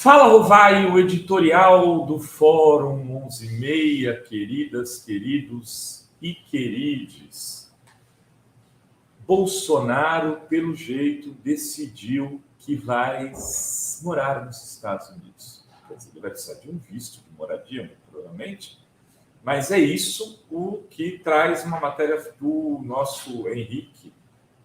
Fala, Rovai, o editorial do Fórum 11:30, queridas, queridos e querides. Bolsonaro, pelo jeito, decidiu que vai morar nos Estados Unidos. Quer dizer, ele vai precisar de um visto de moradia, muito provavelmente, mas é isso o que traz uma matéria do nosso Henrique,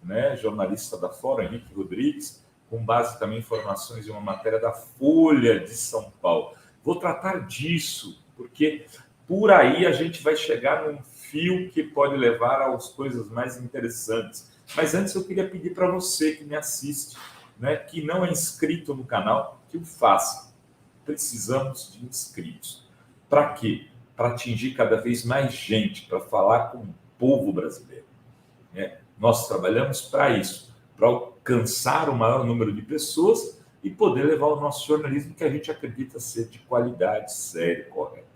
né, jornalista da Fórum, Henrique Rodrigues, com base também em informações de uma matéria da Folha de São Paulo. Vou tratar disso, porque por aí a gente vai chegar num fio que pode levar às coisas mais interessantes. Mas antes eu queria pedir para você que me assiste, né, que não é inscrito no canal, que o faça. Precisamos de inscritos. Para quê? Para atingir cada vez mais gente, para falar com o povo brasileiro. Nós trabalhamos para isso, para alcançar o maior número de pessoas e poder levar o nosso jornalismo, que a gente acredita ser de qualidade, sério, correto.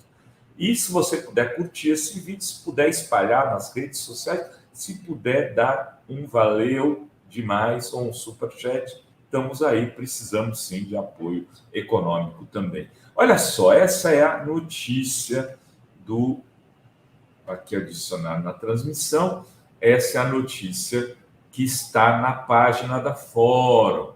E se você puder curtir esse vídeo, se puder espalhar nas redes sociais, se puder dar um valeu demais ou um superchat, estamos aí, precisamos sim de apoio econômico também. Olha só, essa é a notícia do... Aqui adicionar na transmissão, essa é a notícia que está na página da Fórum,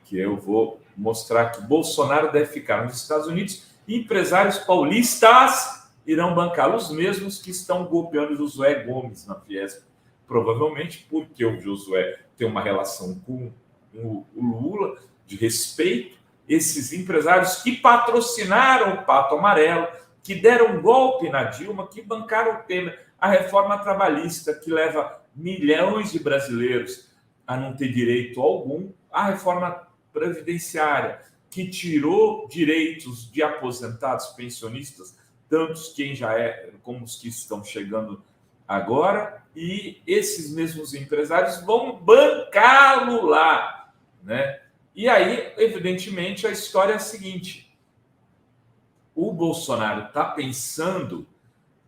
que eu vou mostrar que Bolsonaro deve ficar nos Estados Unidos e empresários paulistas irão bancá-lo, os mesmos que estão golpeando Josué Gomes na Fiesp, provavelmente porque o Josué tem uma relação com o Lula de respeito. Esses empresários que patrocinaram o Pato Amarelo, que deram um golpe na Dilma, que bancaram o Temer, a reforma trabalhista que leva milhões de brasileiros a não ter direito algum, a reforma previdenciária que tirou direitos de aposentados, pensionistas, tantos quem já é como os que estão chegando agora, e esses mesmos empresários vão bancá-lo lá, né? E aí, evidentemente, a história é a seguinte: o Bolsonaro está pensando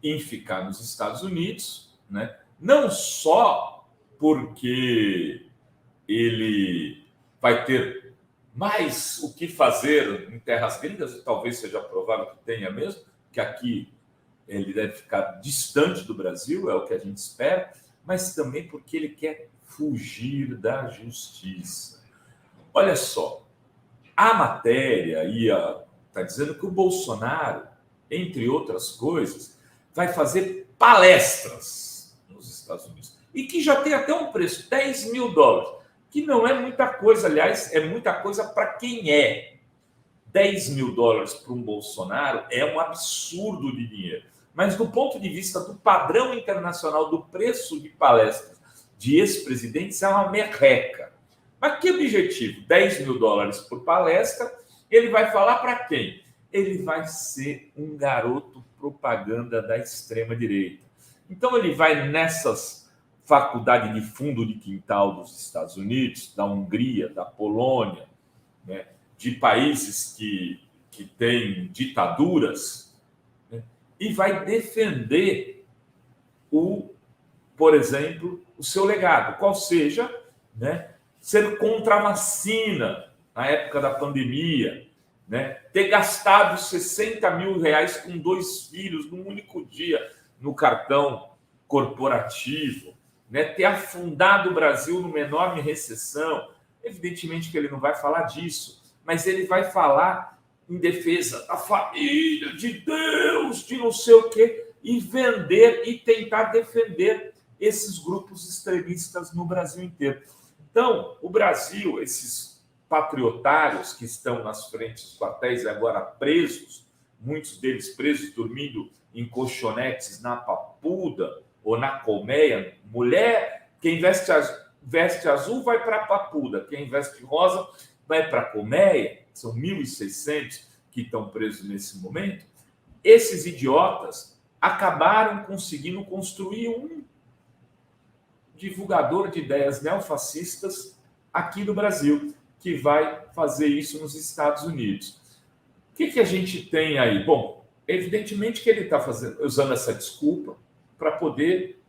em ficar nos Estados Unidos, né? Não só porque ele vai ter mais o que fazer em terras gringas, e talvez seja provável que tenha mesmo, que aqui ele deve ficar distante do Brasil, é o que a gente espera, mas também porque ele quer fugir da justiça. Olha só, a matéria está dizendo que o Bolsonaro, entre outras coisas, vai fazer palestras nos Estados Unidos. E que já tem até um preço, $10 mil, que não é muita coisa, aliás, é muita coisa para quem é. $10 mil para um Bolsonaro é um absurdo de dinheiro. Mas do ponto de vista do padrão internacional do preço de palestras de ex-presidentes, é uma merreca. Mas que objetivo? $10 mil por palestra. Ele vai falar para quem? Ele vai ser um garoto propaganda da extrema-direita. Então, ele vai nessas faculdades de fundo de quintal dos Estados Unidos, da Hungria, da Polônia, né, de países que têm ditaduras, né, e vai defender, por exemplo, o seu legado, qual seja, né, ser contra a vacina na época da pandemia, né, ter gastado R$60 mil com 2 filhos num único dia no cartão corporativo, né, ter afundado o Brasil numa enorme recessão. Evidentemente que ele não vai falar disso, mas ele vai falar em defesa da família, de Deus, de não sei o quê, e vender e tentar defender esses grupos extremistas no Brasil inteiro. Então, o Brasil, esses patriotários que estão nas frentes dos quartéis e agora presos, muitos deles presos dormindo em colchonetes na Papuda ou na Colmeia. Mulher, quem veste azul vai para a Papuda, quem veste rosa vai para a Colmeia. São 1.600 que estão presos nesse momento. Esses idiotas acabaram conseguindo construir um divulgador de ideias neofascistas aqui no Brasil, que vai fazer isso nos Estados Unidos. O que a gente tem aí? Bom, evidentemente que ele está usando essa desculpa para poder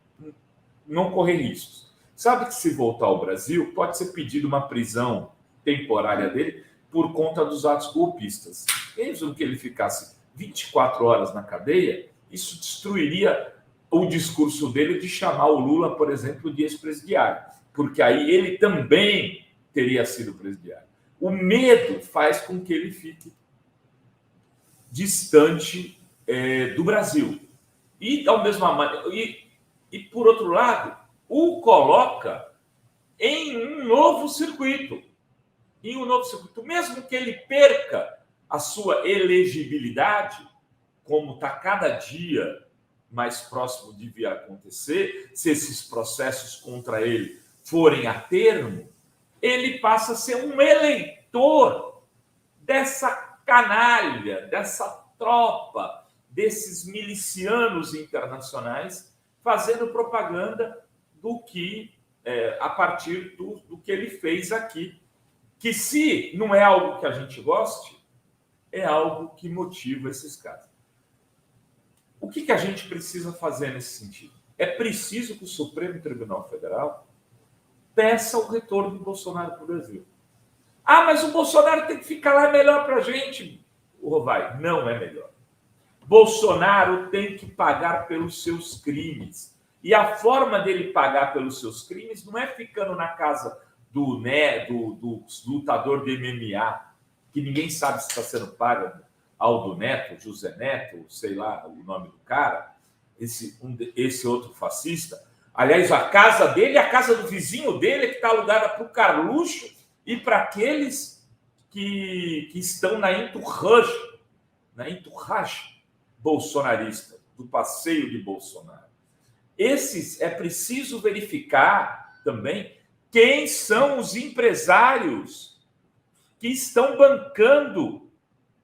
não correr riscos. Sabe que se voltar ao Brasil, pode ser pedido uma prisão temporária dele por conta dos atos golpistas. Mesmo que ele ficasse 24 horas na cadeia, isso destruiria o discurso dele de chamar o Lula, por exemplo, de ex-presidiário, porque aí ele também teria sido presidiário. O medo faz com que ele fique distante do Brasil. E, ao mesmo e, por outro lado, o coloca em um novo circuito. Mesmo que ele perca a sua elegibilidade, como está cada dia mais próximo de vir a acontecer, se esses processos contra ele forem a termo, ele passa a ser um eleitor dessa canalha, dessa tropa, desses milicianos internacionais, fazendo propaganda do que, a partir do que ele fez aqui. Que, se não é algo que a gente goste, é algo que motiva esses caras. O que a gente precisa fazer nesse sentido? É preciso que o Supremo Tribunal Federal peça o retorno do Bolsonaro para o Brasil. Ah, mas o Bolsonaro tem que ficar lá, é melhor para a gente. O Rovai, não é melhor. Bolsonaro tem que pagar pelos seus crimes. E a forma dele pagar pelos seus crimes não é ficando na casa do lutador de MMA, que ninguém sabe se está sendo pago, Aldo Neto, José Neto, sei lá o nome do cara, esse outro fascista. Aliás, a casa dele, a casa do vizinho dele, que está alugada para o Carluxo e para aqueles que estão na entourage bolsonarista, do passeio de Bolsonaro. Esses é preciso verificar também quem são os empresários que estão bancando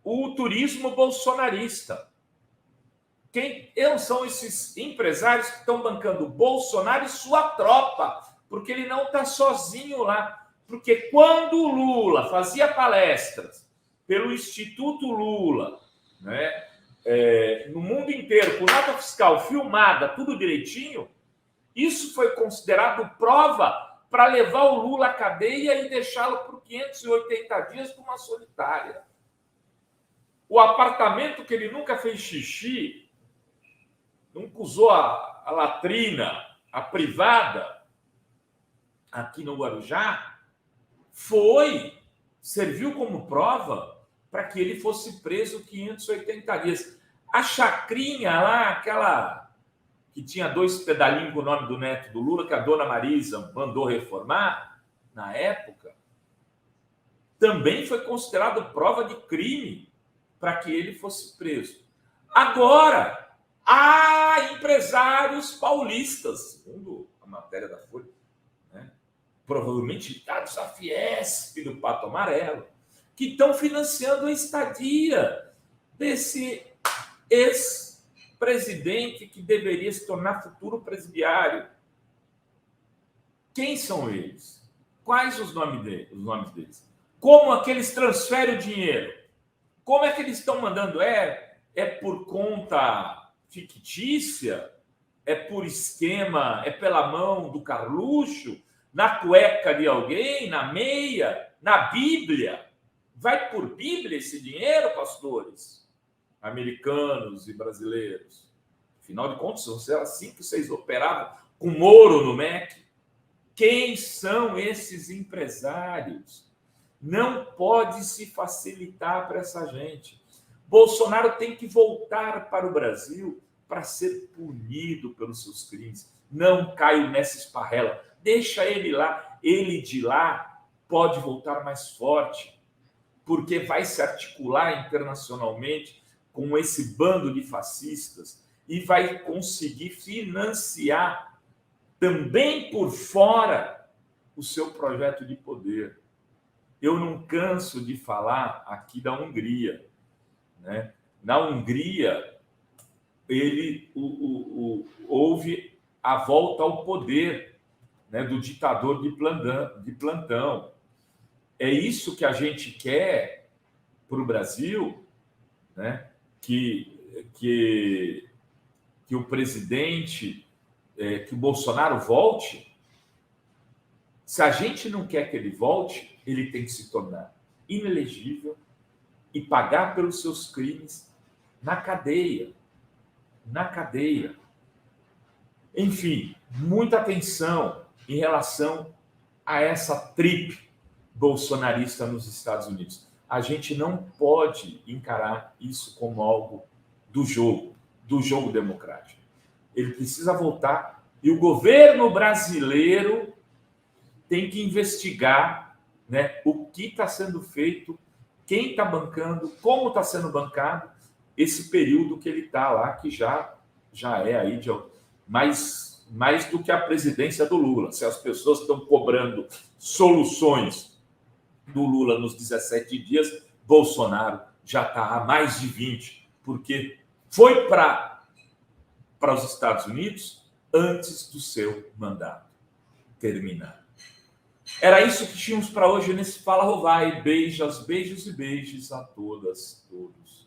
o turismo bolsonarista. Quem são esses empresários que estão bancando Bolsonaro e sua tropa? Porque ele não está sozinho lá. Porque quando o Lula fazia palestras pelo Instituto Lula, né, no mundo inteiro, com nota fiscal filmada, tudo direitinho, isso foi considerado prova para levar o Lula à cadeia e deixá-lo por 580 dias para uma solitária. O apartamento que ele nunca fez xixi, nunca usou a latrina, a privada, aqui no Guarujá, serviu como prova para que ele fosse preso 580 dias. A chacrinha lá, aquela que tinha 2 pedalinhos com o nome do neto do Lula, que a dona Marisa mandou reformar, na época, também foi considerado prova de crime para que ele fosse preso. Agora, há empresários paulistas, segundo a matéria da Folha, né, provavelmente ligados à Fiesp do Pato Amarelo, que estão financiando a estadia desse ex-presidente que deveria se tornar futuro presidiário. Quem são eles? Quais os nomes deles? Como aqueles transferem o dinheiro? Como é que eles estão mandando? É por conta fictícia? É por esquema? É pela mão do Carluxo? Na cueca de alguém? Na meia? Na Bíblia? Vai por Bíblia esse dinheiro, pastores? Americanos e brasileiros. Afinal de contas, era assim que vocês operavam com Moro no MEC. Quem são esses empresários? Não pode se facilitar para essa gente. Bolsonaro tem que voltar para o Brasil para ser punido pelos seus crimes. Não caio nessa esparrela. Deixa ele lá. Ele de lá pode voltar mais forte, porque vai se articular internacionalmente com esse bando de fascistas e vai conseguir financiar também por fora o seu projeto de poder. Eu não canso de falar aqui da Hungria, né? Na Hungria, houve a volta ao poder, né, do ditador de plantão. É isso que a gente quer para o Brasil, né? Que o presidente, que o Bolsonaro volte. Se a gente não quer que ele volte, ele tem que se tornar inelegível e pagar pelos seus crimes na cadeia. Na cadeia. Enfim, muita atenção em relação a essa trip bolsonarista nos Estados Unidos. A gente não pode encarar isso como algo do jogo democrático. Ele precisa voltar e o governo brasileiro tem que investigar, né, o que está sendo feito, quem está bancando, como está sendo bancado esse período que ele está lá, que já é aí de mais do que a presidência do Lula. Se as pessoas estão cobrando soluções do Lula nos 17 dias, Bolsonaro já está há mais de 20, porque foi para os Estados Unidos antes do seu mandato terminar. Era isso que tínhamos para hoje nesse Fala Rovai. Beijos e beijos a todas, todos.